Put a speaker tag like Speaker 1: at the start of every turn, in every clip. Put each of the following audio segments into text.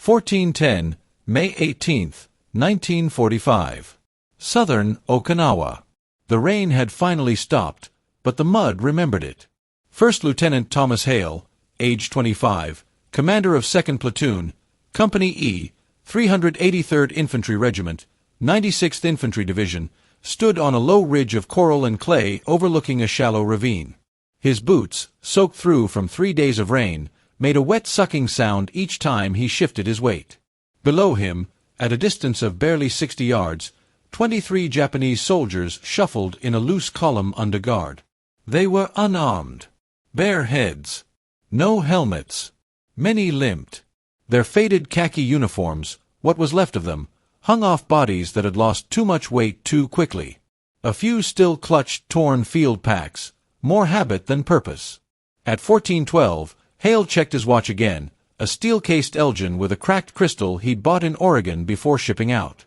Speaker 1: 1410, May 18, 1945. Southern Okinawa. The rain had finally stopped, but the mud remembered it. First Lieutenant Thomas Hale, age 25, commander of 2nd Platoon, Company E, 383rd Infantry Regiment, 96th Infantry Division, stood on a low ridge of coral and clay overlooking a shallow ravine. His boots, soaked through from 3 days of rain, made a wet sucking sound each time he shifted his weight. Below him, at a distance of barely 60 yards, 23 Japanese soldiers shuffled in a loose column under guard. They were unarmed. Bare heads. No helmets. Many limped. Their faded khaki uniforms, what was left of them, hung off bodies that had lost too much weight too quickly. A few still clutched torn field packs, more habit than purpose. At 14:12, Hale checked his watch again, a steel-cased Elgin with a cracked crystal he'd bought in Oregon before shipping out.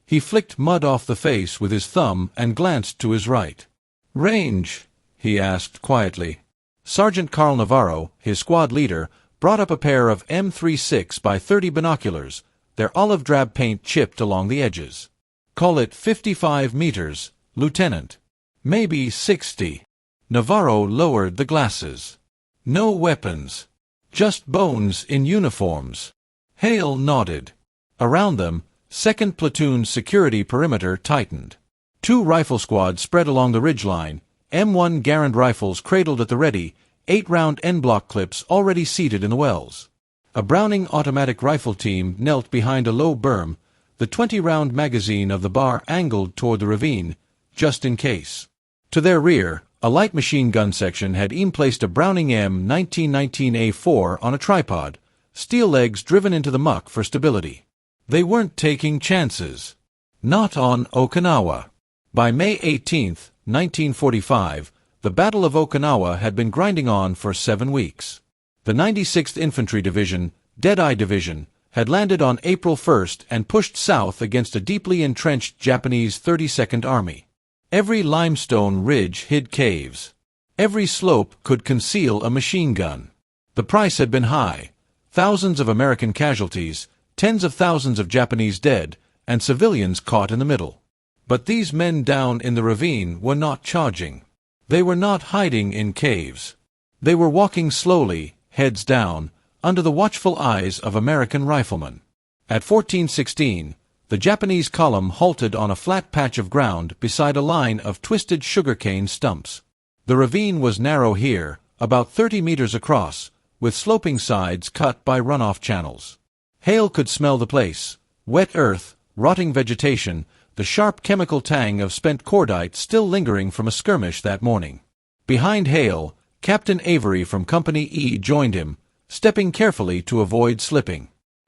Speaker 1: He flicked mud off the face with his thumb and glanced to his right. "Range?" he asked quietly. Sergeant Carl Navarro, his squad leader, brought up a pair of M36 by 30 binoculars, their olive-drab paint chipped along the edges. "Call it 55 meters, Lieutenant." "Maybe 60. Navarro lowered the glasses. "No weapons. Just bones in uniforms." Hale nodded. Around them, 2nd Platoon's security perimeter tightened. 2 rifle squads spread along the ridgeline, M1 Garand rifles cradled at the ready, 8-round N-block clips already seated in the wells. A Browning automatic rifle team knelt behind a low berm, the 20-round magazine of the bar angled toward the ravine, just in case. To their rear, a light machine gun section had placed a Browning M1919A4 on a tripod, steel legs driven into the muck for stability. They weren't taking chances. Not on Okinawa. By May 18, 1945, the Battle of Okinawa had been grinding on for 7 weeks. The 96th Infantry Division, Deadeye Division, had landed on April 1 and pushed south against a deeply entrenched Japanese 32nd Army. Every limestone ridge hid caves. Every slope could conceal a machine gun. The price had been high. Thousands of American casualties, tens of thousands of Japanese dead, and civilians caught in the middle. But these men down in the ravine were not charging. They were not hiding in caves. They were walking slowly, heads down, under the watchful eyes of American riflemen. At 14:16, the Japanese column halted on a flat patch of ground beside a line of twisted sugarcane stumps. The ravine was narrow here, about 30 meters across, with sloping sides cut by runoff channels. Hale could smell the place: wet earth, rotting vegetation, the sharp chemical tang of spent cordite still lingering from a skirmish that morning. Behind Hale, Captain Avery from Company E joined him, stepping carefully to avoid slipping.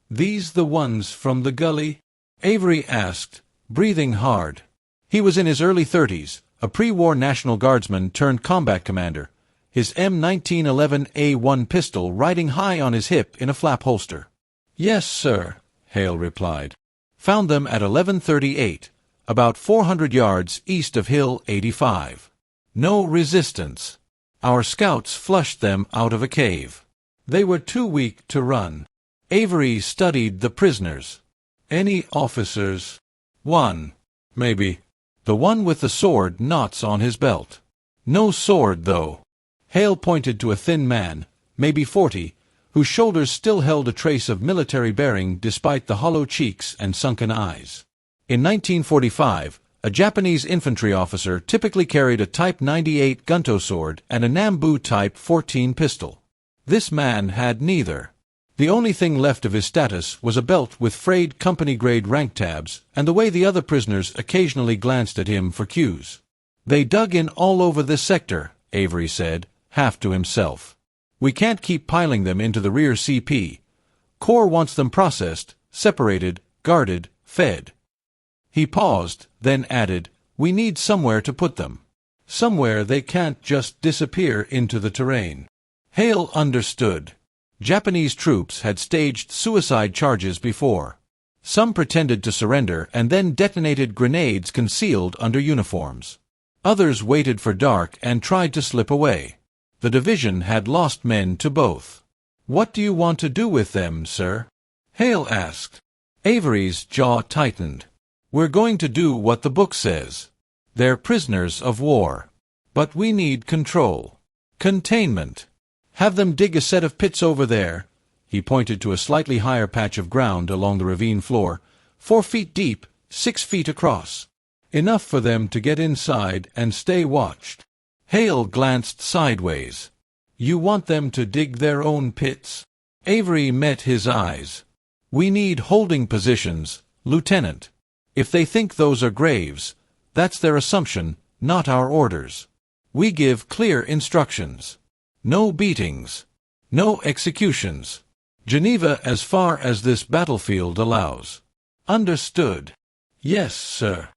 Speaker 1: "These the ones from the gully?" Avery asked, breathing hard. He was in his early 30s, a pre-war National Guardsman turned combat commander, his M1911A1 pistol riding high on his hip in a flap holster. "Yes, sir," Hale replied. "Found them at 11:38, about 400 yards east of Hill 85. No resistance. Our scouts flushed them out of a cave. They were too weak to run." Avery studied the prisoners. "Any officers?" "One, maybe. The one with the sword knots on his belt. No sword, though." Hale pointed to a thin man, maybe 40, whose shoulders still held a trace of military bearing despite the hollow cheeks and sunken eyes. In 1945, a Japanese infantry officer typically carried a Type 98 Gunto sword and a Nambu Type 14 pistol. This man had neither. The only thing left of his status was a belt with frayed company-grade rank tabs and the way the other prisoners occasionally glanced at him for cues. "They dug in all over this sector," Avery said, half to himself. "We can't keep piling them into the rear CP. Corps wants them processed, separated, guarded, fed." He paused, then added, "We need somewhere to put them. Somewhere they can't just disappear into the terrain." Hale understood. Japanese troops had staged suicide charges before. Some pretended to surrender and then detonated grenades concealed under uniforms. Others waited for dark and tried to slip away. The division had lost men to both. "What do you want to do with them, sir?" Hale asked. Avery's jaw tightened. We're going to do what the book says. They're prisoners of war. But we need control. Containment. Have them dig a set of pits over there. He pointed to a slightly higher patch of ground along the ravine floor, 4 feet deep, 6 feet across. Enough for them to get inside and stay watched. Hale glanced sideways. You want them to dig their own pits? Avery met his eyes. We need holding positions, Lieutenant. If they think those are graves, that's their assumption, not our orders. We give clear instructions. No beatings. No executions. Geneva as far as this battlefield allows. Understood. Yes, sir.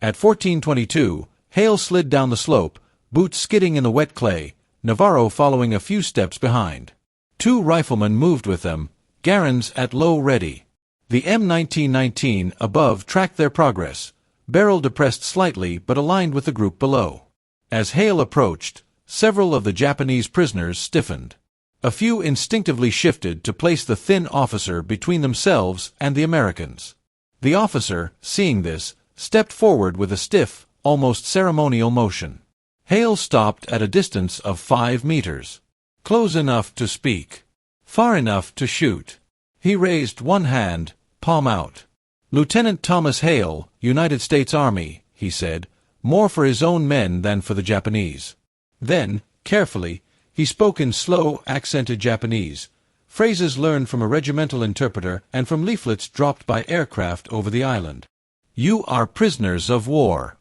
Speaker 1: At 14:22, Hale slid down the slope, boots skidding in the wet clay, Navarro following a few steps behind. 2 riflemen moved with them, Garands at low ready. The M1919 above tracked their progress, barrel depressed slightly but aligned with the group below. As Hale approached, several of the Japanese prisoners stiffened. A few instinctively shifted to place the thin officer between themselves and the Americans. The officer, seeing this, stepped forward with a stiff, almost ceremonial motion. Hale stopped at a distance of 5 meters. Close enough to speak. Far enough to shoot. He raised one hand, palm out. Lieutenant Thomas Hale, United States Army, he said, more for his own men than for the Japanese. Then, carefully, he spoke in slow, accented Japanese, phrases learned from a regimental interpreter and from leaflets dropped by aircraft over the island. You are prisoners of war.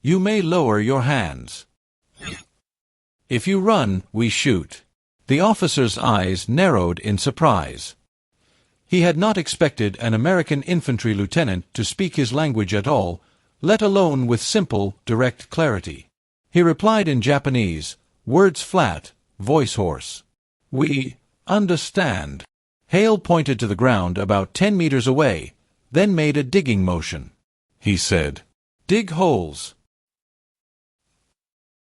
Speaker 1: You may lower your hands. If you run, we shoot. The officer's eyes narrowed in surprise. He had not expected an American infantry lieutenant to speak his language at all, let alone with simple, direct clarity. He replied in Japanese, words flat, voice hoarse. We understand. Hale pointed to the ground about 10 meters away, then made a digging motion. He said, dig holes.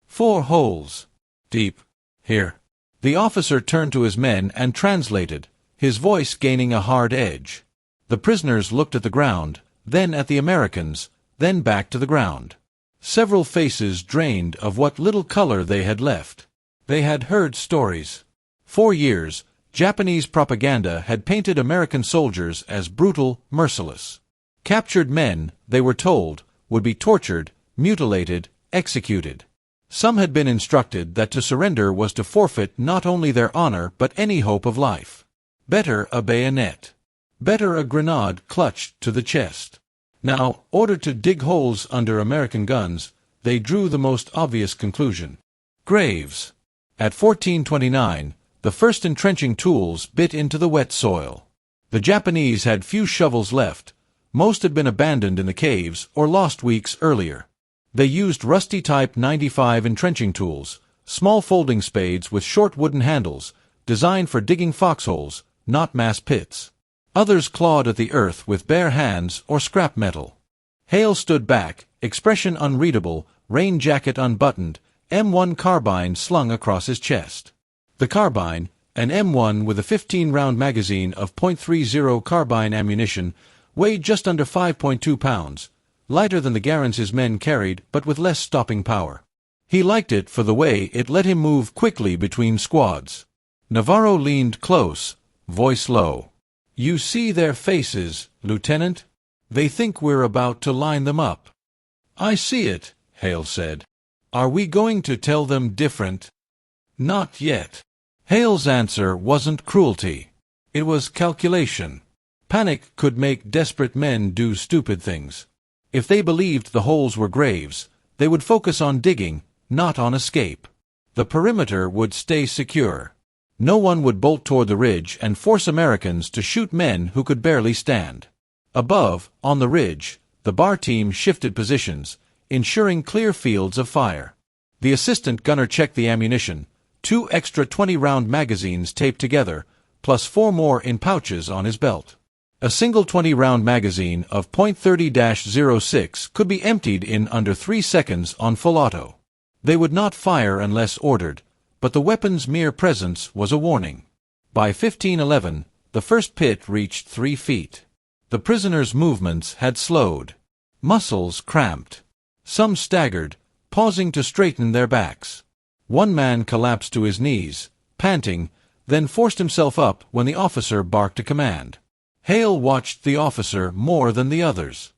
Speaker 1: 4 holes. Deep. Here. The officer turned to his men and translated, his voice gaining a hard edge. The prisoners looked at the ground, then at the Americans, then back to the ground. Several faces drained of what little color they had left. They had heard stories. For years, Japanese propaganda had painted American soldiers as brutal, merciless. Captured men, they were told, would be tortured, mutilated, executed. Some had been instructed that to surrender was to forfeit not only their honor but any hope of life. Better a bayonet. Better a grenade clutched to the chest. Now, ordered to dig holes under American guns, they drew the most obvious conclusion. Graves. At 14:29, the first entrenching tools bit into the wet soil. The Japanese had few shovels left. Most had been abandoned in the caves or lost weeks earlier. They used rusty Type 95 entrenching tools, small folding spades with short wooden handles, designed for digging foxholes, not mass pits. Others clawed at the earth with bare hands or scrap metal. Hale stood back, expression unreadable, rain jacket unbuttoned, M1 carbine slung across his chest. The carbine, an M1 with a 15-round magazine of .30 carbine ammunition, weighed just under 5.2 pounds, lighter than the Garands his men carried but with less stopping power. He liked it for the way it let him move quickly between squads. Navarro leaned close, voice low. You see their faces, Lieutenant? They think we're about to line them up. I see it, Hale said. Are we going to tell them different? Not yet. Hale's answer wasn't cruelty. It was calculation. Panic could make desperate men do stupid things. If they believed the holes were graves, they would focus on digging, not on escape. The perimeter would stay secure. No one would bolt toward the ridge and force Americans to shoot men who could barely stand. Above, on the ridge, the bar team shifted positions, ensuring clear fields of fire. The assistant gunner checked the ammunition, 2 extra 20-round magazines taped together, plus 4 more in pouches on his belt. A single 20-round magazine of .30-06 could be emptied in under 3 seconds on full auto. They would not fire unless ordered, but the weapon's mere presence was a warning. By 15:11, the first pit reached 3 feet. The prisoners' movements had slowed. Muscles cramped. Some staggered, pausing to straighten their backs. One man collapsed to his knees, panting, then forced himself up when the officer barked a command. Hale watched the officer more than the others.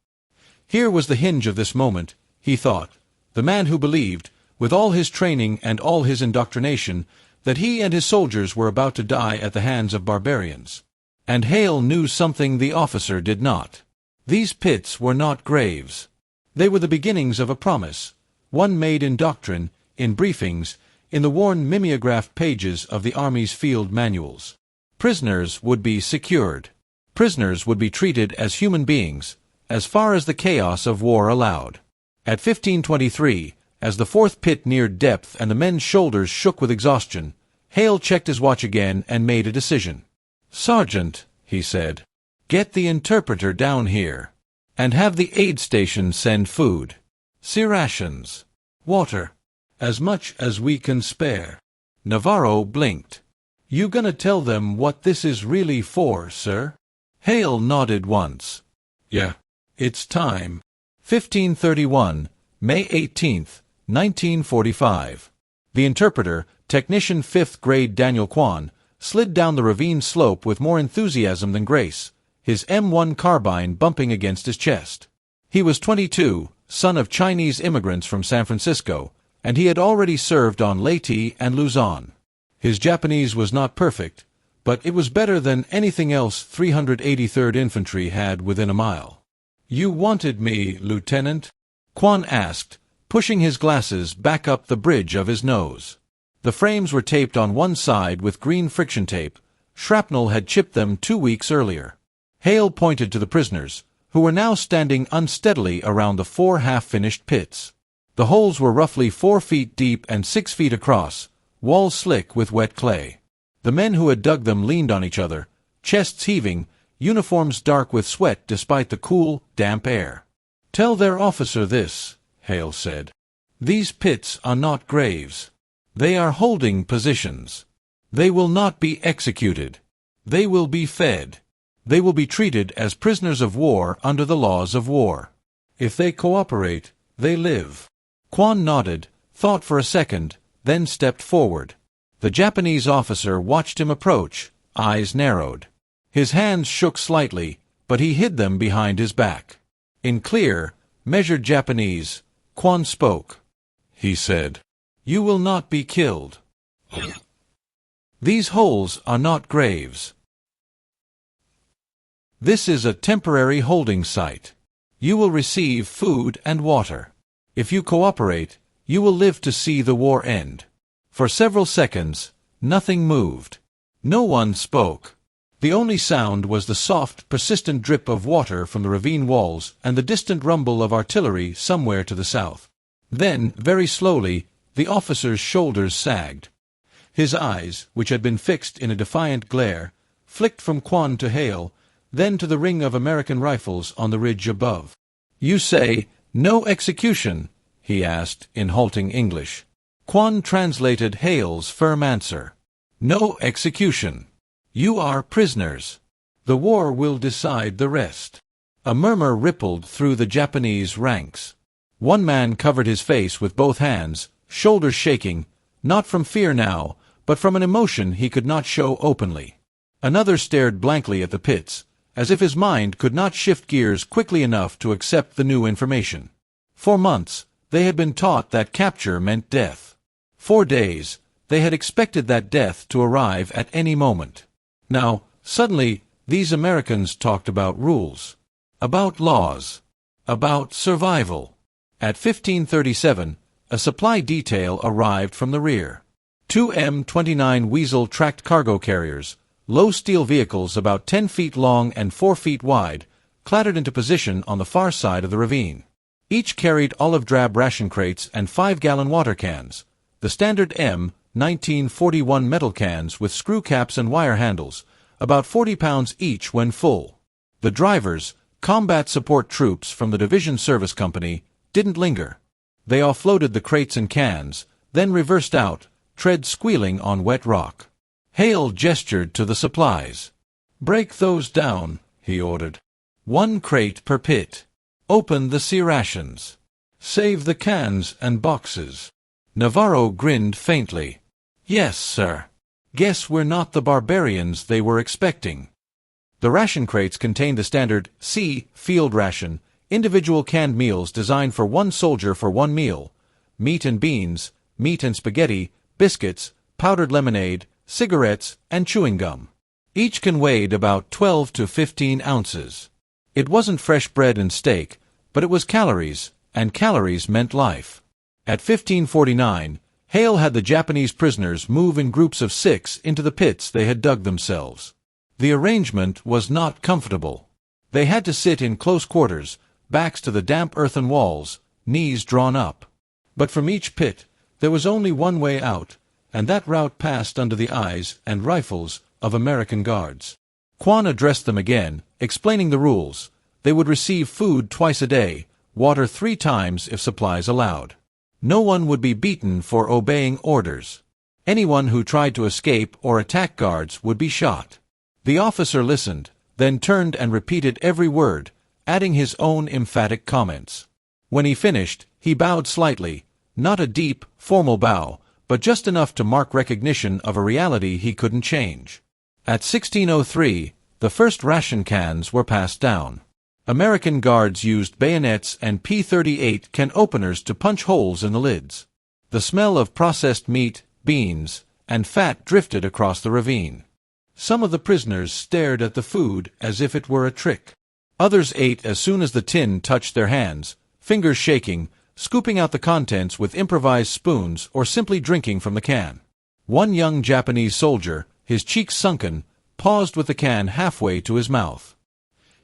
Speaker 1: Here was the hinge of this moment, he thought, the man who believed, with all his training and all his indoctrination, that he and his soldiers were about to die at the hands of barbarians. And Hale knew something the officer did not. These pits were not graves. They were the beginnings of a promise, one made in doctrine, in briefings, in the worn mimeographed pages of the Army's field manuals. Prisoners would be secured. Prisoners would be treated as human beings, as far as the chaos of war allowed. At 15:23, as the 4th pit neared depth and the men's shoulders shook with exhaustion, Hale checked his watch again and made a decision. "Sergeant," he said, "get the interpreter down here, and have the aid station send food. C-rations. Water. As much as we can spare." Navarro blinked. "You gonna tell them what this is really for, sir?" Hale nodded once. "Yeah, it's time." 1531, May 18th, 1945. The interpreter, Technician 5th Grade Daniel Kwan, slid down the ravine slope with more enthusiasm than grace, his M1 carbine bumping against his chest. He was 22, son of Chinese immigrants from San Francisco, and he had already served on Leyte and Luzon. His Japanese was not perfect, but it was better than anything else 383rd Infantry had within a mile. "You wanted me, Lieutenant?" Kwan asked, pushing his glasses back up the bridge of his nose. The frames were taped on one side with green friction tape. Shrapnel had chipped them 2 weeks earlier. Hale pointed to the prisoners, who were now standing unsteadily around the 4 half-finished pits. The holes were roughly 4 feet deep and 6 feet across, walls slick with wet clay. The men who had dug them leaned on each other, chests heaving, uniforms dark with sweat despite the cool, damp air. "Tell their officer this," Hale said. "These pits are not graves. They are holding positions. They will not be executed. They will be fed. They will be treated as prisoners of war under the laws of war. If they cooperate, they live." Kwan nodded, thought for a second, then stepped forward. The Japanese officer watched him approach, eyes narrowed. His hands shook slightly, but he hid them behind his back. In clear, measured Japanese, Kwan spoke. He said, "You will not be killed. These holes are not graves. This is a temporary holding site. You will receive food and water. If you cooperate, you will live to see the war end." For several seconds, nothing moved. No one spoke. The only sound was the soft, persistent drip of water from the ravine walls and the distant rumble of artillery somewhere to the south. Then, very slowly, the officer's shoulders sagged. His eyes, which had been fixed in a defiant glare, flicked from Kwan to Hale, then to the ring of American rifles on the ridge above. "You say, 'No execution'?" he asked in halting English. Kwan translated Hale's firm answer. "No execution. You are prisoners. The war will decide the rest." A murmur rippled through the Japanese ranks. One man covered his face with both hands, shoulders shaking, not from fear now, but from an emotion he could not show openly. Another stared blankly at the pits, as if his mind could not shift gears quickly enough to accept the new information. For months, they had been taught that capture meant death. For days, they had expected that death to arrive at any moment. Now, suddenly, these Americans talked about rules, about laws, about survival. At 1537, a supply detail arrived from the rear. 2 M19 Weasel tracked cargo carriers, low steel vehicles about 10 feet long and 4 feet wide, clattered into position on the far side of the ravine. Each carried olive-drab ration crates and 5-gallon water cans, the standard M1941 metal cans with screw caps and wire handles, about 40 pounds each when full. The drivers, combat support troops from the Division Service Company, didn't linger. They offloaded the crates and cans, then reversed out, tread squealing on wet rock. Hale gestured to the supplies. "Break those down," he ordered. "1 crate per pit. Open the C-rations. Save the cans and boxes." Navarro grinned faintly. "Yes, sir. Guess we're not the barbarians they were expecting." The ration crates contained the standard C field ration, individual canned meals designed for 1 soldier for 1 meal, meat and beans, meat and spaghetti, biscuits, powdered lemonade, cigarettes, and chewing gum. Each can weighed about 12 to 15 ounces. It wasn't fresh bread and steak, but it was calories, and calories meant life. At 1549, Hale had the Japanese prisoners move in groups of 6 into the pits they had dug themselves. The arrangement was not comfortable. They had to sit in close quarters, backs to the damp earthen walls, knees drawn up. But from each pit, there was only one way out, and that route passed under the eyes and rifles of American guards. Quan addressed them again, explaining the rules. They would receive food twice a day, water 3 times if supplies allowed. No one would be beaten for obeying orders. Anyone who tried to escape or attack guards would be shot. The officer listened, then turned and repeated every word, adding his own emphatic comments. When he finished, he bowed slightly, not a deep, formal bow, but just enough to mark recognition of a reality he couldn't change. At 1603, the first ration cans were passed down. American guards used bayonets and P-38 can openers to punch holes in the lids. The smell of processed meat, beans, and fat drifted across the ravine. Some of the prisoners stared at the food as if it were a trick. Others ate as soon as the tin touched their hands, fingers shaking, scooping out the contents with improvised spoons or simply drinking from the can. One young Japanese soldier, his cheeks sunken, paused with the can halfway to his mouth.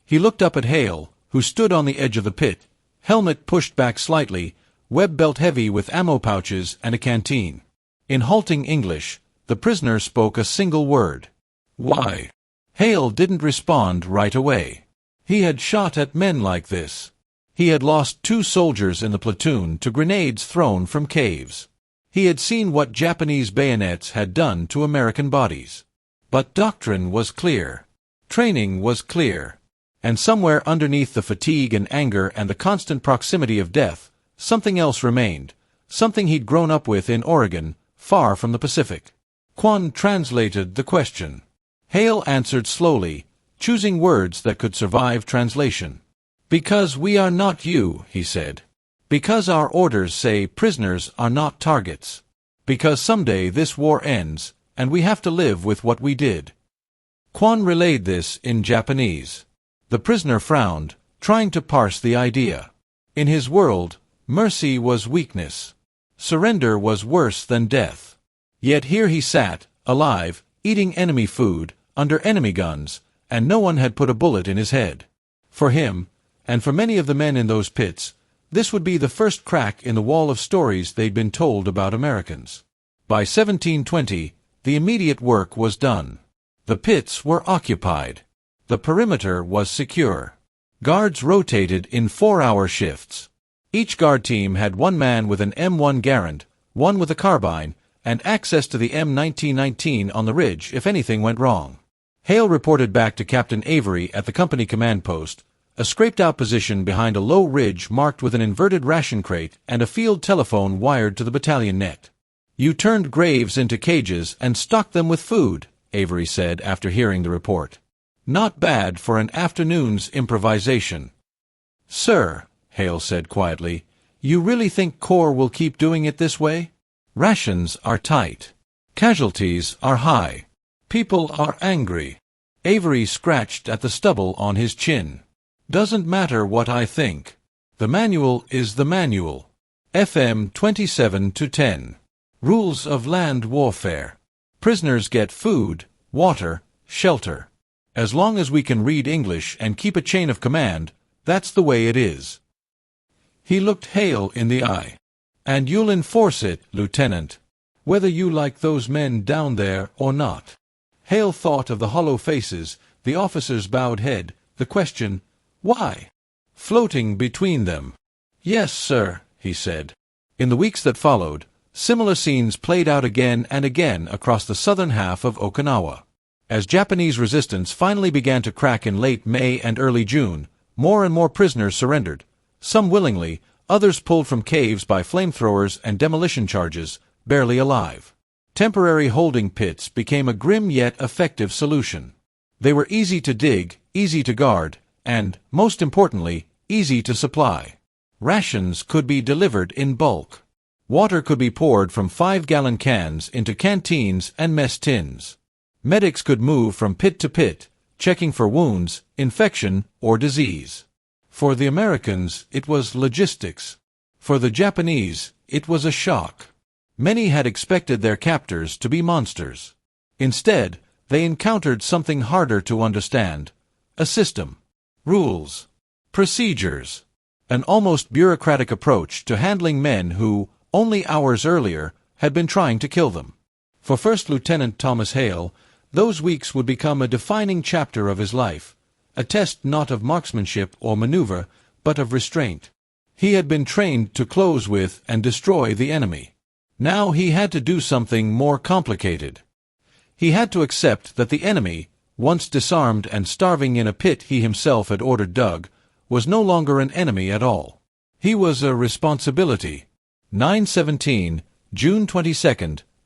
Speaker 1: He looked up at Hale, who stood on the edge of the pit, helmet pushed back slightly, web belt heavy with ammo pouches and a canteen. In halting English, the prisoner spoke a single word. "Why?" Hale didn't respond right away. He had shot at men like this. He had lost 2 soldiers in the platoon to grenades thrown from caves. He had seen what Japanese bayonets had done to American bodies. But doctrine was clear. Training was clear. And somewhere underneath the fatigue and anger and the constant proximity of death, something else remained, something he'd grown up with in Oregon, far from the Pacific. Quan translated the question. Hale answered slowly, choosing words that could survive translation. "Because we are not you," he said. "Because our orders say prisoners are not targets. Because someday this war ends, and we have to live with what we did." Quan relayed this in Japanese. The prisoner frowned, trying to parse the idea. In his world, mercy was weakness. Surrender was worse than death. Yet here he sat, alive, eating enemy food, under enemy guns, and no one had put a bullet in his head. For him, and for many of the men in those pits, this would be the first crack in the wall of stories they'd been told about Americans. By 1720, the immediate work was done. The pits were occupied. The perimeter was secure. Guards rotated in 4-hour shifts. Each guard team had 1 man with an M1 Garand, 1 with a carbine, and access to the M1919 on the ridge if anything went wrong. Hale reported back to Captain Avery at the company command post, a scraped-out position behind a low ridge marked with an inverted ration crate and a field telephone wired to the battalion net. "You turned graves into cages and stocked them with food," Avery said after hearing the report. "Not bad for an afternoon's improvisation." "Sir," Hale said quietly, "you really think Corps will keep doing it this way? Rations are tight. Casualties are high. People are angry." Avery scratched at the stubble on his chin. "Doesn't matter what I think. The manual is the manual. FM 27-10. Rules of land warfare. Prisoners get food, water, shelter. As long as we can read English and keep a chain of command, that's the way it is." He looked Hale in the eye. "And you'll enforce it, Lieutenant, whether you like those men down there or not." Hale thought of the hollow faces, the officer's bowed head, the question, "Why?" floating between them. "Yes, sir," he said. In the weeks that followed, similar scenes played out again and again across the southern half of Okinawa. As Japanese resistance finally began to crack in late May and early June, more and more prisoners surrendered, some willingly, others pulled from caves by flamethrowers and demolition charges, barely alive. Temporary holding pits became a grim yet effective solution. They were easy to dig, easy to guard, and, most importantly, easy to supply. Rations could be delivered in bulk. Water could be poured from 5-gallon cans into canteens and mess tins. Medics could move from pit to pit, checking for wounds, infection, or disease. For the Americans, it was logistics. For the Japanese, it was a shock. Many had expected their captors to be monsters. Instead, they encountered something harder to understand: a system, rules, procedures, an almost bureaucratic approach to handling men who, only hours earlier, had been trying to kill them. For First Lieutenant Thomas Hale, those weeks would become a defining chapter of his life, a test not of marksmanship or maneuver, but of restraint. He had been trained to close with and destroy the enemy. Now he had to do something more complicated. He had to accept that the enemy, once disarmed and starving in a pit he himself had ordered dug, was no longer an enemy at all. He was a responsibility. 9/17, June 22,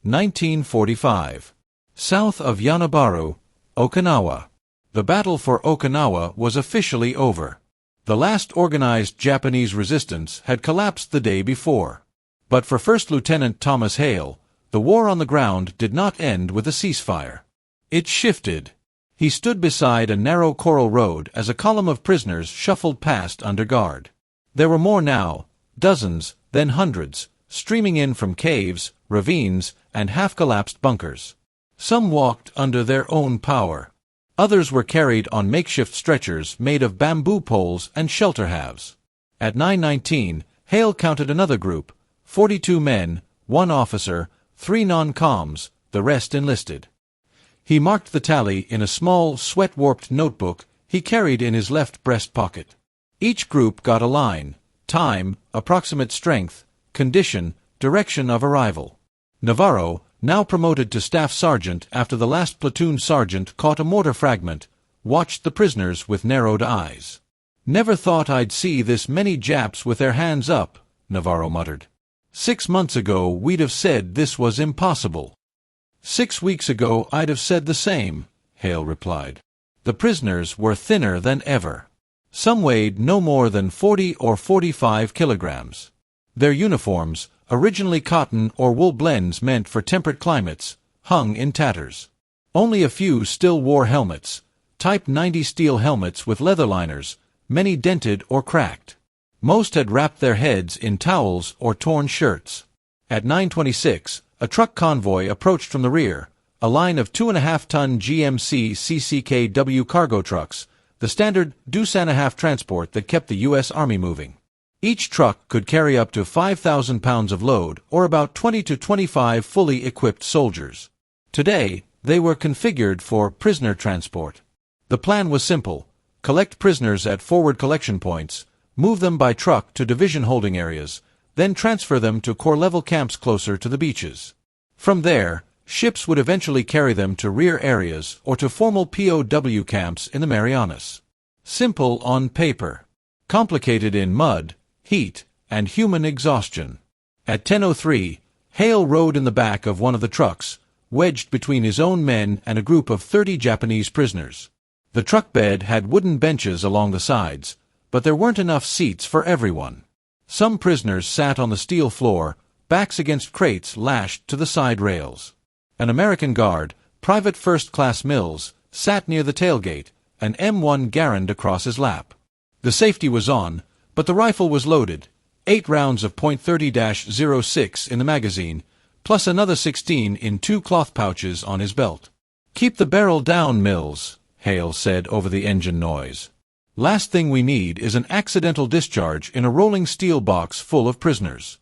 Speaker 1: 1945. South of Yanabaru, Okinawa. The battle for Okinawa was officially over. The last organized Japanese resistance had collapsed the day before. But for First Lieutenant Thomas Hale, the war on the ground did not end with a ceasefire. It shifted. He stood beside a narrow coral road as a column of prisoners shuffled past under guard. There were more now, dozens, then hundreds, streaming in from caves, ravines, and half-collapsed bunkers. Some walked under their own power. Others were carried on makeshift stretchers made of bamboo poles and shelter halves. At 9:19, Hale counted another group: 42 men, 1 officer, 3 non-coms, the rest enlisted. He marked the tally in a small, sweat-warped notebook he carried in his left breast pocket. Each group got a line: time, approximate strength, condition, direction of arrival. Navarro, now promoted to staff sergeant after the last platoon sergeant caught a mortar fragment, watched the prisoners with narrowed eyes. "Never thought I'd see this many Japs with their hands up," Navarro muttered. 6 months ago we'd have said this was impossible." 6 weeks ago I'd have said the same," Hale replied. The prisoners were thinner than ever. Some weighed no more than 40 or 45 kilograms. Their uniforms, originally cotton or wool blends meant for temperate climates, hung in tatters. Only a few still wore helmets, Type 90 steel helmets with leather liners, many dented or cracked. Most had wrapped their heads in towels or torn shirts. At 9:26, a truck convoy approached from the rear, a line of 2.5-ton GMC CCKW cargo trucks, the standard deuce-and-a-half transport that kept the U.S. Army moving. Each truck could carry up to 5,000 pounds of load, or about 20 to 25 fully equipped soldiers. Today, they were configured for prisoner transport. The plan was simple: collect prisoners at forward collection points, move them by truck to division holding areas, then transfer them to corps-level camps closer to the beaches. From there, ships would eventually carry them to rear areas or to formal POW camps in the Marianas. Simple on paper. Complicated in mud, heat, and human exhaustion. At 10:03, Hale rode in the back of one of the trucks, wedged between his own men and a group of 30 Japanese prisoners. The truck bed had wooden benches along the sides, but there weren't enough seats for everyone. Some prisoners sat on the steel floor, backs against crates lashed to the side rails. An American guard, Private First Class Mills, sat near the tailgate, an M1 Garand across his lap. The safety was on, but the rifle was loaded, 8 rounds of .30-06 in the magazine, plus another 16 in 2 cloth pouches on his belt. "Keep the barrel down, Mills," Hale said over the engine noise. "Last thing we need is an accidental discharge in a rolling steel box full of prisoners."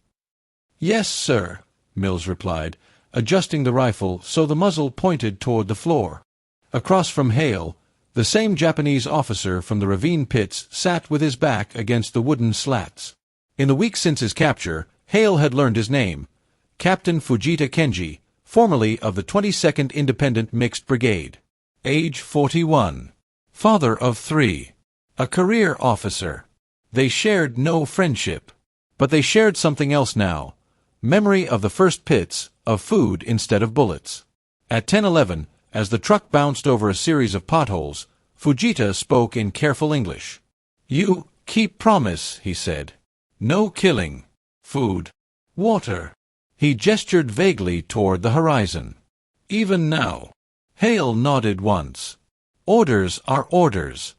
Speaker 1: "Yes, sir," Mills replied, adjusting the rifle so the muzzle pointed toward the floor. Across from Hale, the same Japanese officer from the ravine pits sat with his back against the wooden slats. In the weeks since his capture, Hale had learned his name: Captain Fujita Kenji, formerly of the 22nd Independent Mixed Brigade. age 41. Father of 3. A career officer. They shared no friendship. But they shared something else now. Memory of the first pits, of food instead of bullets. At 10:11, as the truck bounced over a series of potholes, Fujita spoke in careful English. "You keep promise," he said. "No killing. Food. Water." He gestured vaguely toward the horizon. "Even now." Hale nodded once. "Orders are orders."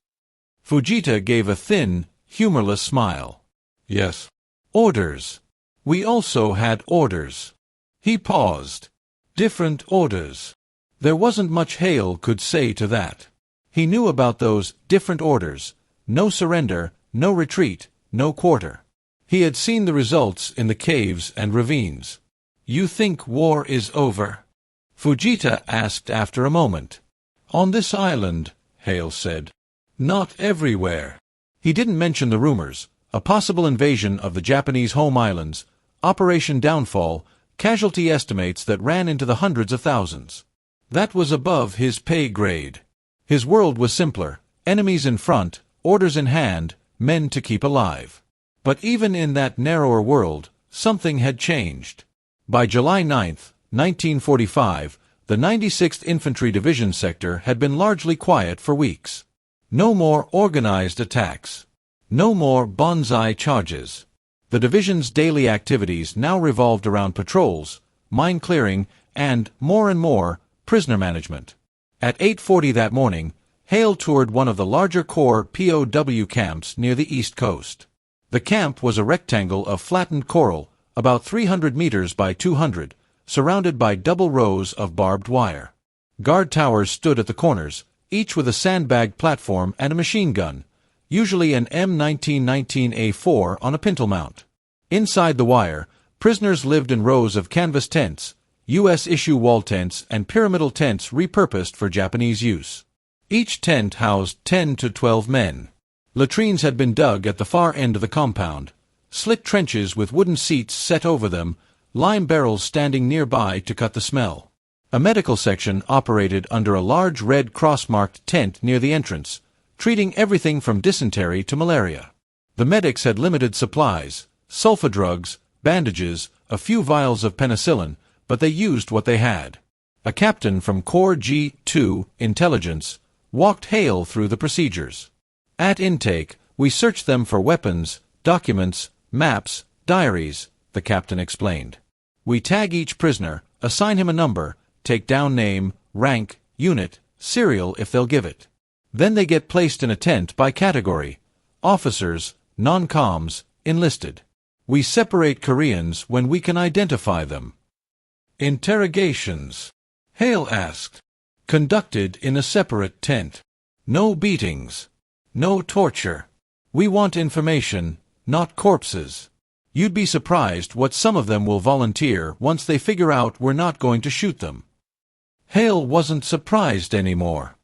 Speaker 1: Fujita gave a thin, humorless smile. "Yes. Orders. We also had orders." He paused. "Different orders." There wasn't much Hale could say to that. He knew about those different orders. No surrender, no retreat, no quarter. He had seen the results in the caves and ravines. "You think war is over?" Fujita asked after a moment. "On this island," Hale said. "Not everywhere." He didn't mention the rumors, a possible invasion of the Japanese home islands, Operation Downfall, casualty estimates that ran into the hundreds of thousands. That was above his pay grade. His world was simpler, enemies in front, orders in hand, men to keep alive. But even in that narrower world, something had changed. By July 9, 1945, the 96th Infantry Division sector had been largely quiet for weeks. No more organized attacks. No more bonsai charges. The division's daily activities now revolved around patrols, mine clearing, and, more, prisoner management. At 8:40 that morning, Hale toured one of the larger Corps POW camps near the East Coast. The camp was a rectangle of flattened coral, about 300 meters by 200, surrounded by double rows of barbed wire. Guard towers stood at the corners, each with a sandbag platform and a machine gun, usually an M1919A4 on a pintle mount. Inside the wire, prisoners lived in rows of canvas tents, U.S.-issue wall tents and pyramidal tents repurposed for Japanese use. Each tent housed 10 to 12 men. Latrines had been dug at the far end of the compound, slit trenches with wooden seats set over them, lime barrels standing nearby to cut the smell. A medical section operated under a large red cross-marked tent near the entrance, treating everything from dysentery to malaria. The medics had limited supplies, sulfa drugs, bandages, a few vials of penicillin, but they used what they had. A captain from Corps G2, Intelligence, walked Hale through the procedures. At intake, we searched them for weapons, documents, maps, diaries, the captain explained. We tag each prisoner, assign him a number, take down name, rank, unit, serial if they'll give it. Then they get placed in a tent by category: officers, non-coms, enlisted. We separate Koreans when we can identify them. Interrogations, Hale asked. Conducted in a separate tent. No beatings. No torture. We want information, not corpses. You'd be surprised what some of them will volunteer once they figure out we're not going to shoot them. Hale wasn't surprised anymore.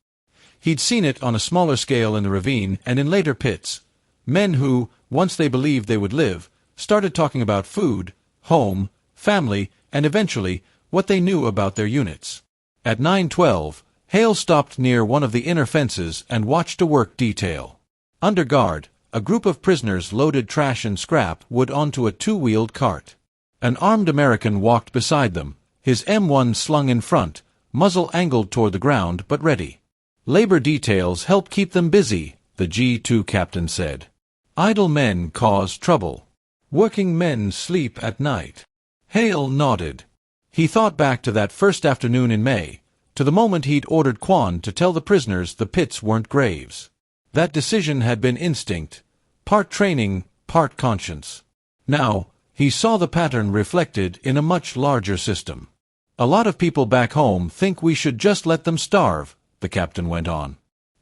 Speaker 1: He'd seen it on a smaller scale in the ravine and in later pits. Men who, once they believed they would live, started talking about food, home, family, and eventually, what they knew about their units. At 9:12, Hale stopped near one of the inner fences and watched a work detail. Under guard, a group of prisoners loaded trash and scrap wood onto a two-wheeled cart. An armed American walked beside them, his M1 slung in front, muzzle angled toward the ground but ready. Labor details help keep them busy, the G2 captain said. Idle men cause trouble. Working men sleep at night. Hale nodded. He thought back to that first afternoon in May, to the moment he'd ordered Quan to tell the prisoners the pits weren't graves. That decision had been instinct, part training, part conscience. Now, he saw the pattern reflected in a much larger system. A lot of people back home think we should just let them starve, the captain went on.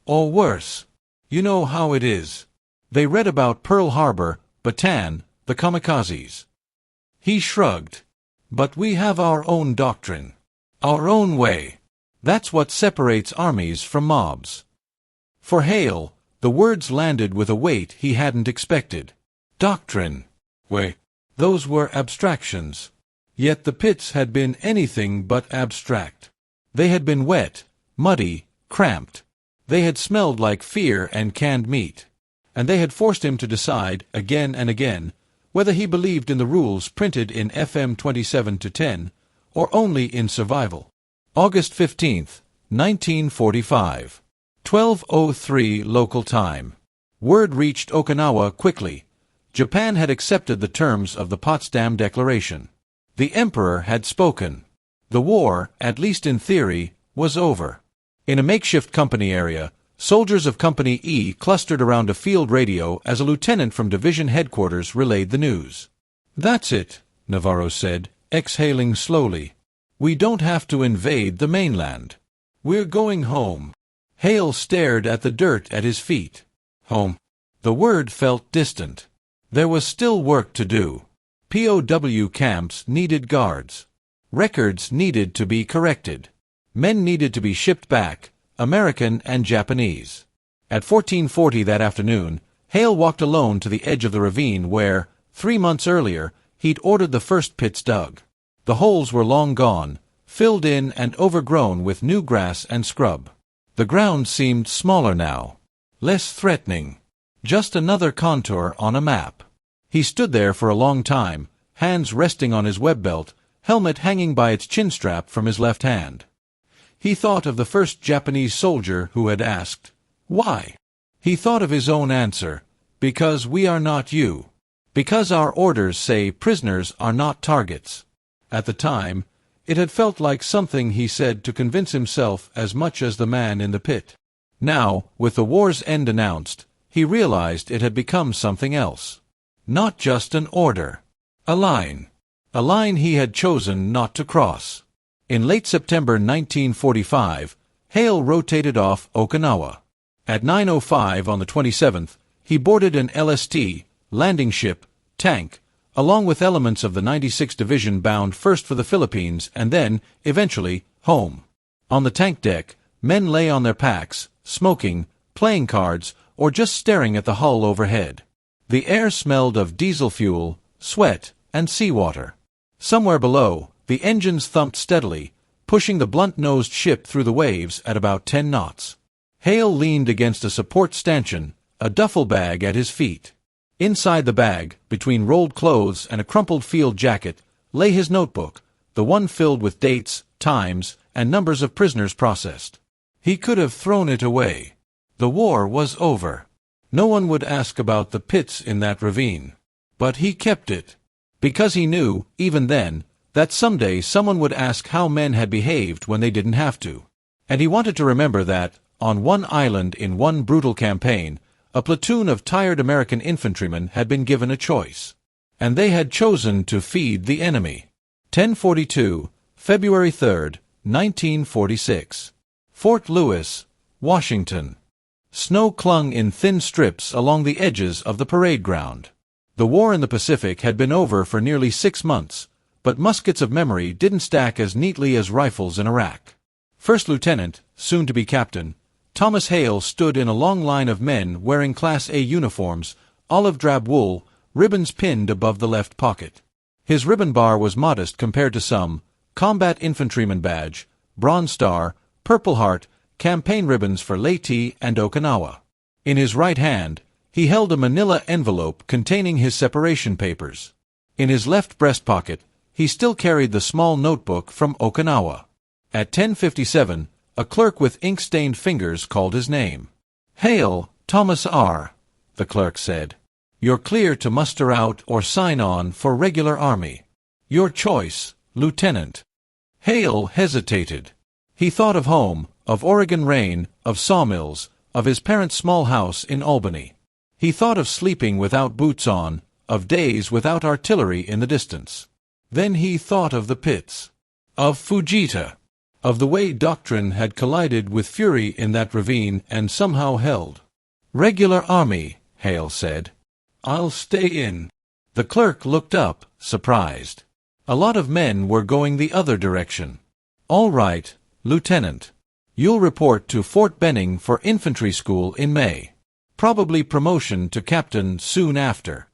Speaker 1: Or worse. You know how it is. They read about Pearl Harbor, Bataan, the kamikazes. He shrugged. But we have our own doctrine. Our own way. That's what separates armies from mobs. For Hale, the words landed with a weight he hadn't expected. Doctrine. Way. Those were abstractions. Yet the pits had been anything but abstract. They had been wet, muddy, cramped. They had smelled like fear and canned meat. And they had forced him to decide, again and again, whether he believed in the rules printed in FM 27-10, or only in survival. August 15th, 1945. 12:03 local time. Word reached Okinawa quickly. Japan had accepted the terms of the Potsdam Declaration. The Emperor had spoken. The war, at least in theory, was over. In a makeshift company area, soldiers of Company E clustered around a field radio as a lieutenant from division headquarters relayed the news. "That's it," Navarro said, exhaling slowly. "We don't have to invade the mainland. We're going home." Hale stared at the dirt at his feet. Home. The word felt distant. There was still work to do. POW camps needed guards. Records needed to be corrected. Men needed to be shipped back, American and Japanese. At 14:40 that afternoon, Hale walked alone to the edge of the ravine where, 3 months earlier, he'd ordered the first pits dug. The holes were long gone, filled in and overgrown with new grass and scrub. The ground seemed smaller now, less threatening. Just another contour on a map. He stood there for a long time, hands resting on his web belt, helmet hanging by its chin strap from his left hand. He thought of the first Japanese soldier who had asked, "Why?" He thought of his own answer, "Because we are not you. Because our orders say prisoners are not targets." At the time, it had felt like something he said to convince himself as much as the man in the pit. Now, with the war's end announced, he realized it had become something else. Not just an order. A line. A line he had chosen not to cross. In late September 1945, Hale rotated off Okinawa. At 9:05 on the 27th, he boarded an LST, landing ship, tank, along with elements of the 96th Division bound first for the Philippines and then, eventually, home. On the tank deck, men lay on their packs, smoking, playing cards, or just staring at the hull overhead. The air smelled of diesel fuel, sweat, and seawater. Somewhere below, the engines thumped steadily, pushing the blunt-nosed ship through the waves at about 10 knots. Hale leaned against a support stanchion, a duffel bag at his feet. Inside the bag, between rolled clothes and a crumpled field jacket, lay his notebook, the one filled with dates, times, and numbers of prisoners processed. He could have thrown it away. The war was over. No one would ask about the pits in that ravine. But he kept it. Because he knew, even then, that someday someone would ask how men had behaved when they didn't have to. And he wanted to remember that, on one island in one brutal campaign, a platoon of tired American infantrymen had been given a choice. And they had chosen to feed the enemy. 10:42, February 3rd, 1946. Fort Lewis, Washington. Snow clung in thin strips along the edges of the parade ground. The war in the Pacific had been over for nearly 6 months, but muskets of memory didn't stack as neatly as rifles in Iraq. First Lieutenant, soon to be Captain, Thomas Hale stood in a long line of men wearing Class A uniforms, olive drab wool, ribbons pinned above the left pocket. His ribbon bar was modest compared to some, Combat Infantryman Badge, Bronze Star, Purple Heart, campaign ribbons for Leyte and Okinawa. In his right hand, he held a manila envelope containing his separation papers. In his left breast pocket, he still carried the small notebook from Okinawa. At 10:57, a clerk with ink-stained fingers called his name. "Hale, Thomas R.," the clerk said. "You're clear to muster out or sign on for regular army. Your choice, Lieutenant." Hale hesitated. He thought of home, of Oregon rain, of sawmills, of his parents' small house in Albany. He thought of sleeping without boots on, of days without artillery in the distance. Then he thought of the pits, of Fujita, of the way doctrine had collided with fury in that ravine and somehow held. "Regular army," Hale said. "I'll stay in." The clerk looked up, surprised. A lot of men were going the other direction. "All right, Lieutenant. You'll report to Fort Benning for infantry school in May. Probably promotion to captain soon after."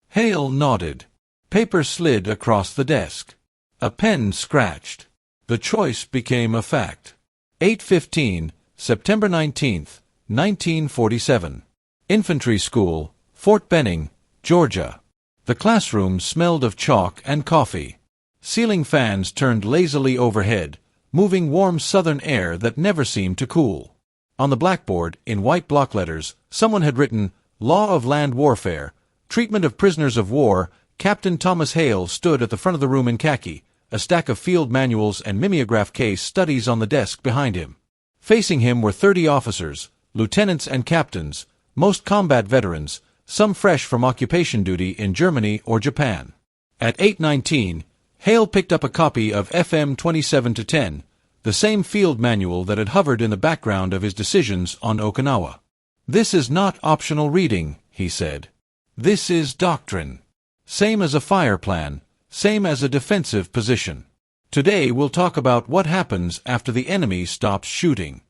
Speaker 1: Hale nodded. Paper slid across the desk. A pen scratched. The choice became a fact. 8:15, September 19, 1947. Infantry School, Fort Benning, Georgia. The classroom smelled of chalk and coffee. Ceiling fans turned lazily overhead, moving warm southern air that never seemed to cool. On the blackboard, in white block letters, someone had written, "Law of Land Warfare, Treatment of Prisoners of War." Captain Thomas Hale stood at the front of the room in khaki, a stack of field manuals and mimeograph case studies on the desk behind him. Facing him were 30 officers, lieutenants and captains, most combat veterans, some fresh from occupation duty in Germany or Japan. At 8:19, Hale picked up a copy of FM 27-10, the same field manual that had hovered in the background of his decisions on Okinawa. "This is not optional reading," he said. "This is doctrine. Same as a fire plan, same as a defensive position. Today we'll talk about what happens after the enemy stops shooting."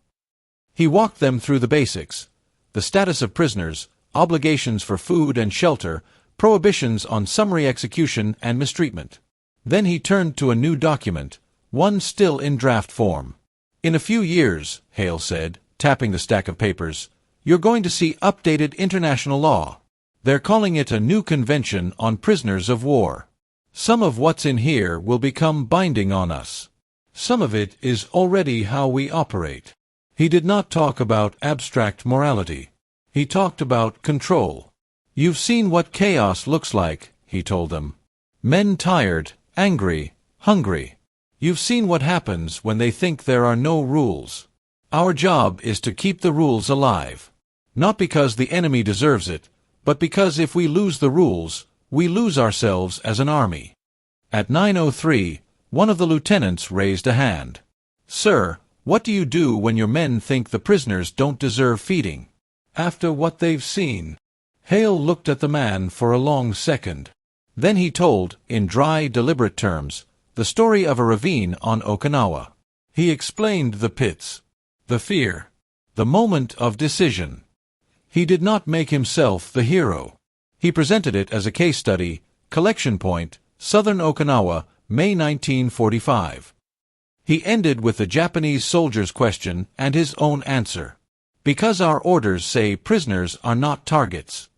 Speaker 1: He walked them through the basics: the status of prisoners, obligations for food and shelter, prohibitions on summary execution and mistreatment. Then he turned to a new document, one still in draft form. "In a few years," Hale said, tapping the stack of papers, "you're going to see updated international law. They're calling it a new convention on prisoners of war. Some of what's in here will become binding on us. Some of it is already how we operate." He did not talk about abstract morality. He talked about control. "You've seen what chaos looks like," he told them. "Men tired, angry, hungry. You've seen what happens when they think there are no rules. Our job is to keep the rules alive. Not because the enemy deserves it, but because if we lose the rules, we lose ourselves as an army." At 9:03, one of the lieutenants raised a hand. "Sir, what do you do when your men think the prisoners don't deserve feeding? After what they've seen?" Hale looked at the man for a long second. Then he told, in dry, deliberate terms, the story of a ravine on Okinawa. He explained the pits, the fear, the moment of decision. He did not make himself the hero. He presented it as a case study, collection point, Southern Okinawa, May 1945. He ended with the Japanese soldier's question and his own answer. "Because our orders say prisoners are not targets."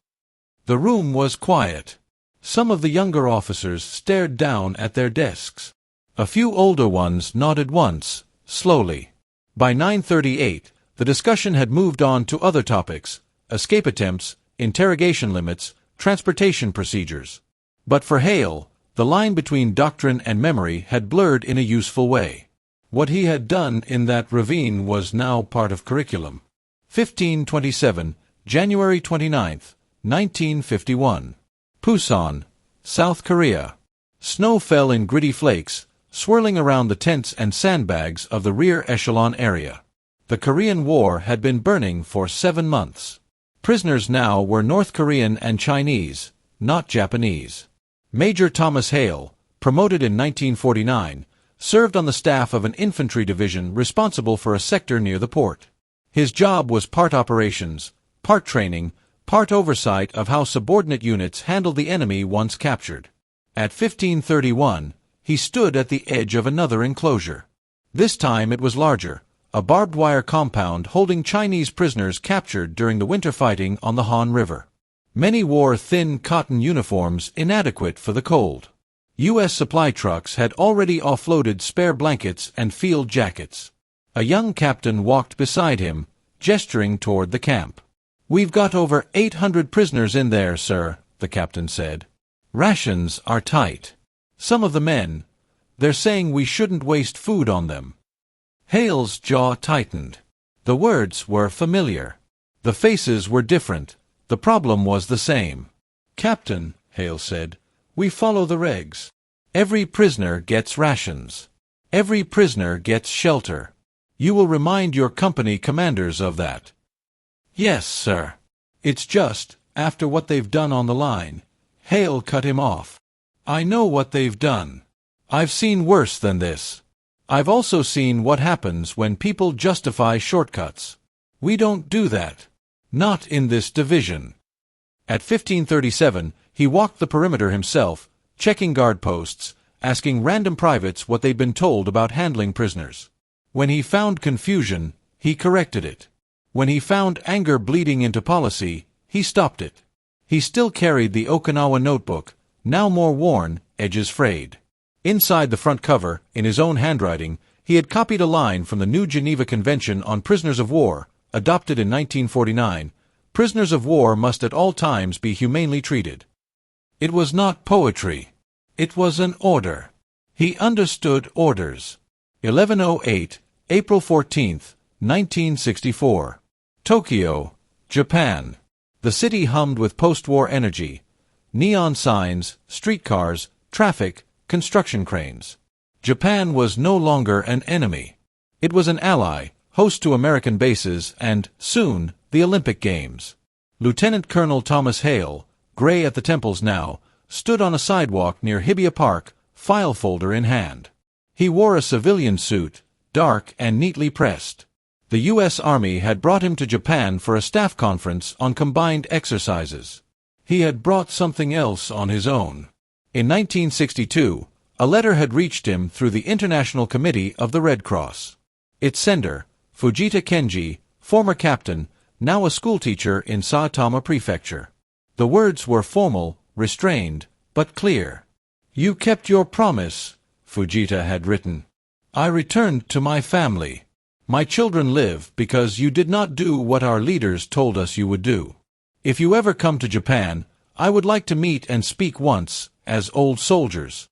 Speaker 1: The room was quiet. Some of the younger officers stared down at their desks. A few older ones nodded once, slowly. By 9:38, the discussion had moved on to other topics: escape attempts, interrogation limits, transportation procedures. But for Hale, the line between doctrine and memory had blurred in a useful way. What he had done in that ravine was now part of curriculum. 1527, January 29, 1951. Pusan, South Korea. Snow fell in gritty flakes, swirling around the tents and sandbags of the rear echelon area. The Korean War had been burning for 7 months. Prisoners now were North Korean and Chinese, not Japanese. Major Thomas Hale, promoted in 1949, served on the staff of an infantry division responsible for a sector near the port. His job was part operations, part training, part oversight of how subordinate units handled the enemy once captured. At 1531, he stood at the edge of another enclosure. This time it was larger, a barbed wire compound holding Chinese prisoners captured during the winter fighting on the Han River. Many wore thin cotton uniforms inadequate for the cold. U.S. supply trucks had already offloaded spare blankets and field jackets. A young captain walked beside him, gesturing toward the camp. "We've got over 800 prisoners in there, sir," the captain said. "Rations are tight. Some of the men, they're saying we shouldn't waste food on them." Hale's jaw tightened. The words were familiar. The faces were different. The problem was the same. "Captain," Hale said, "we follow the regs. Every prisoner gets rations. Every prisoner gets shelter. You will remind your company commanders of that." "Yes, sir. It's just, after what they've done on the line." Hale cut him off. "I know what they've done. I've seen worse than this. I've also seen what happens when people justify shortcuts. We don't do that. Not in this division." At 1537, he walked the perimeter himself, checking guard posts, asking random privates what they'd been told about handling prisoners. When he found confusion, He corrected it. When he found anger bleeding into policy, he stopped it. He still carried the Okinawa notebook, now more worn, edges frayed. Inside the front cover, in his own handwriting, he had copied a line from the new Geneva Convention on prisoners of war, adopted in 1949. Prisoners of war must at all times be humanely treated. It was not poetry. It was an order. He understood orders. 1108, April 14, 1964. Tokyo, Japan. The city hummed with post-war energy. Neon signs, streetcars, traffic, construction cranes. Japan was no longer an enemy. It was an ally, host to American bases and, soon, the Olympic Games. Lieutenant Colonel Thomas Hale, gray at the temples now, stood on a sidewalk near Hibiya Park, file folder in hand. He wore a civilian suit, dark and neatly pressed. The U.S. Army had brought him to Japan for a staff conference on combined exercises. He had brought something else on his own. In 1962, a letter had reached him through the International Committee of the Red Cross. Its sender, Fujita Kenji, former captain, now a schoolteacher in Saitama Prefecture. The words were formal, restrained, but clear. "You kept your promise," Fujita had written. "I returned to my family. My children live because you did not do what our leaders told us you would do. If you ever come to Japan, I would like to meet and speak once, as old soldiers."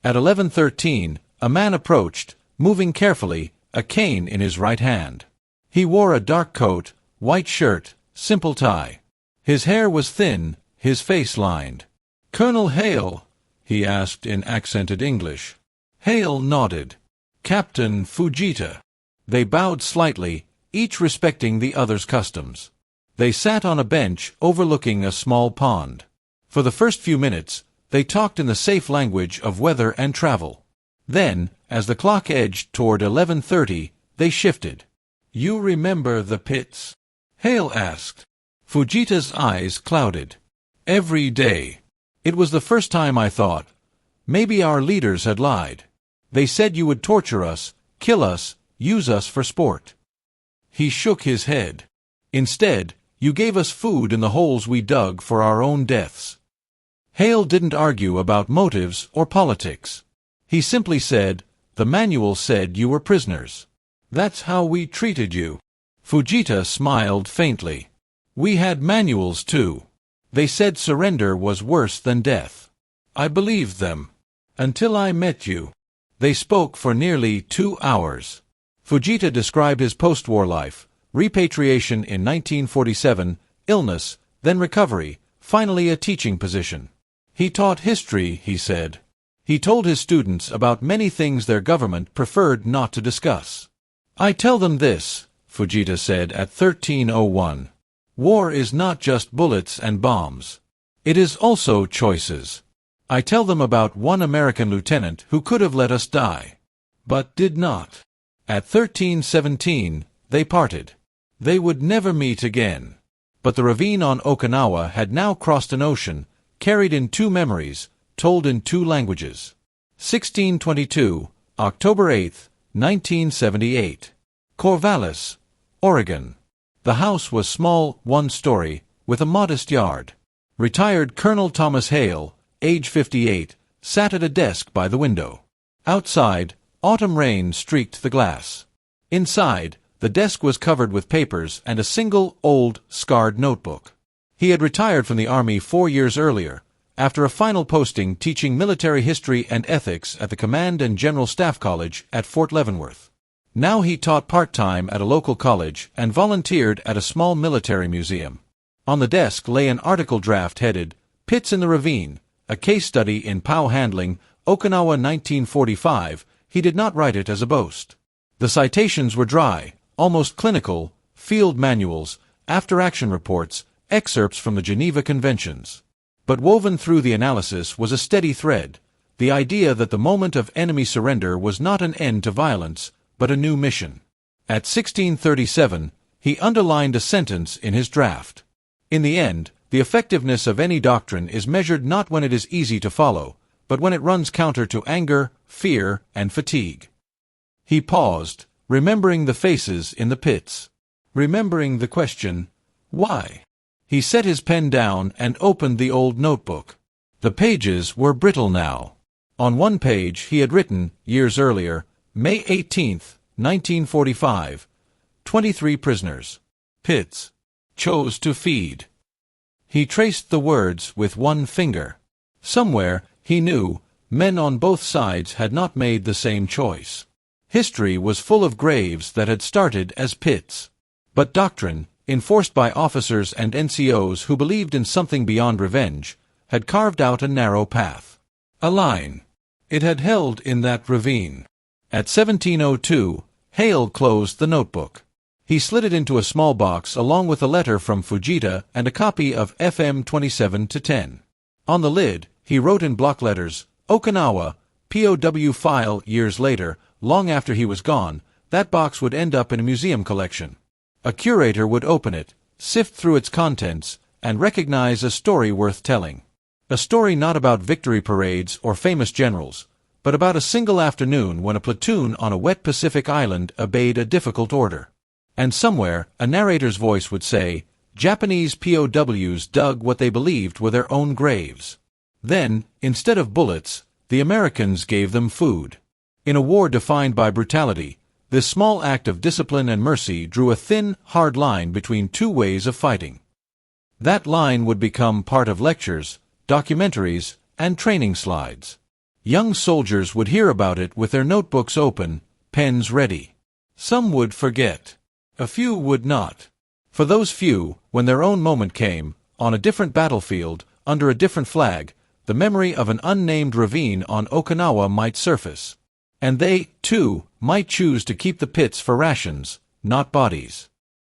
Speaker 1: At 11:13, a man approached, moving carefully, a cane in his right hand. He wore a dark coat, white shirt, simple tie. His hair was thin, his face lined. "Colonel Hale?" he asked in accented English. Hale nodded. "Captain Fujita." They bowed slightly, each respecting the other's customs. They sat on a bench overlooking a small pond. For the first few minutes, they talked in the safe language of weather and travel. Then, as the clock edged toward 11:30, they shifted. "You remember the pits?" Hale asked. Fujita's eyes clouded. "Every day. It was the first time I thought, maybe our leaders had lied. They said you would torture us, kill us, use us for sport." He shook his head. "Instead, you gave us food in the holes we dug for our own deaths." Hale didn't argue about motives or politics. He simply said, "The manual said you were prisoners. That's how we treated you." Fujita smiled faintly. "We had manuals too. They said surrender was worse than death. I believed them. Until I met you." They spoke for nearly 2 hours. Fujita described his post-war life, repatriation in 1947, illness, then recovery, finally a teaching position. He taught history, he said. He told his students about many things their government preferred not to discuss. "I tell them this," Fujita said at 13:01. "War is not just bullets and bombs. It is also choices. I tell them about one American lieutenant who could have let us die, but did not." At 13:17, they parted. They would never meet again. But the ravine on Okinawa had now crossed an ocean, carried in 2 memories, told in 2 languages. 1622, October 8, 1978. Corvallis, Oregon. The house was small, 1-story, with a modest yard. Retired Colonel Thomas Hale, age 58, sat at a desk by the window. Outside, autumn rain streaked the glass. Inside, the desk was covered with papers and a single, old, scarred notebook. He had retired from the Army 4 years earlier, after a final posting teaching military history and ethics at the Command and General Staff College at Fort Leavenworth. Now he taught part-time at a local college and volunteered at a small military museum. On the desk lay an article draft headed, "Pits in the Ravine, a case study in POW handling, Okinawa 1945, He did not write it as a boast. The citations were dry, almost clinical, field manuals, after-action reports, excerpts from the Geneva Conventions. But woven through the analysis was a steady thread, the idea that the moment of enemy surrender was not an end to violence, but a new mission. At 1637, he underlined a sentence in his draft. In the end, the effectiveness of any doctrine is measured not when it is easy to follow, but when it runs counter to anger, fear, and fatigue. He paused, remembering the faces in the pits, remembering the question, why? He set his pen down and opened the old notebook. The pages were brittle now. On one page he had written, years earlier, May 18th, 1945, 23 prisoners. Pits. Chose to feed. He traced the words with one finger. Somewhere, he knew, men on both sides had not made the same choice. History was full of graves that had started as pits. But doctrine, enforced by officers and NCOs who believed in something beyond revenge, had carved out a narrow path. A line. It had held in that ravine. At 17:02, Hale closed the notebook. He slid it into a small box along with a letter from Fujita and a copy of FM 27-10. On the lid, he wrote in block letters, Okinawa, POW file. Years later, long after he was gone, that box would end up in a museum collection. A curator would open it, sift through its contents, and recognize a story worth telling. A story not about victory parades or famous generals, but about a single afternoon when a platoon on a wet Pacific island obeyed a difficult order. And somewhere, a narrator's voice would say, Japanese POWs dug what they believed were their own graves. Then, instead of bullets, the Americans gave them food. In a war defined by brutality, this small act of discipline and mercy drew a thin, hard line between two ways of fighting. That line would become part of lectures, documentaries, and training slides. Young soldiers would hear about it with their notebooks open, pens ready. Some would forget. A few would not. For those few, when their own moment came, on a different battlefield, under a different flag, the memory of an unnamed ravine on Okinawa might surface. And they, too, might choose to keep the pits for rations, not bodies.